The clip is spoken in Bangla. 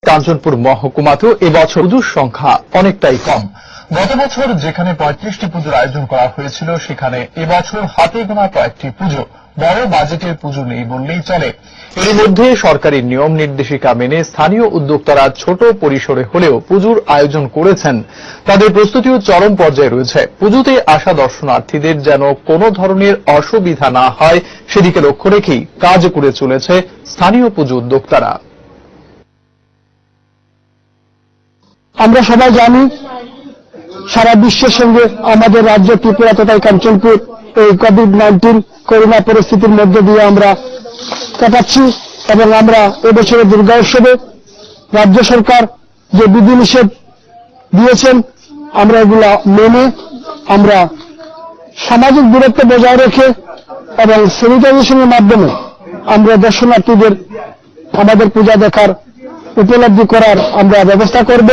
কাঞ্চনপুর মহকুমাতেও এবছর পুজোর সংখ্যা অনেকটাই কম। গত বছর যেখানে 35টি পুজোর আয়োজন করা হয়েছিল, সেখানে এবছর হাতে গোনা কয়েকটি পুজো। বড় বাজেটের পুজো নেই বললেই চলে। এর মধ্যে সরকারি নিয়ম নির্দেশিকা মেনে স্থানীয় উদ্যোক্তারা ছোট পরিসরে হলেও পুজোর আয়োজন করেছেন। তাদের প্রস্তুতিও চরম পর্যায়ে রয়েছে। পুজোতে আসা দর্শনার্থীদের যেন কোনো ধরনের অসুবিধা না হয়, সেদিকে লক্ষ্য রেখেই কাজ করে চলেছে স্থানীয় পুজো উদ্যোক্তারা। আমরা সবাই জানি সারা বিশ্বের সঙ্গে আমাদের রাজ্য ত্রিপুরা তথা কাঞ্চনপুর এই কোভিড-19 করোনা পরিস্থিতির মধ্য দিয়ে আমরা কাটাচ্ছি এবং আমরা এবছরের দুর্গা উৎসবে রাজ্য সরকার যে বিধিনিষেধ দিয়েছেন আমরা এগুলা মেনে আমরা সামাজিক দূরত্ব বজায় রেখে এবং স্যানিটাইজেশনের মাধ্যমে আমরা দর্শনার্থীদের আমাদের পূজা দেখার উপলব্ধি করার আমরা ব্যবস্থা করব।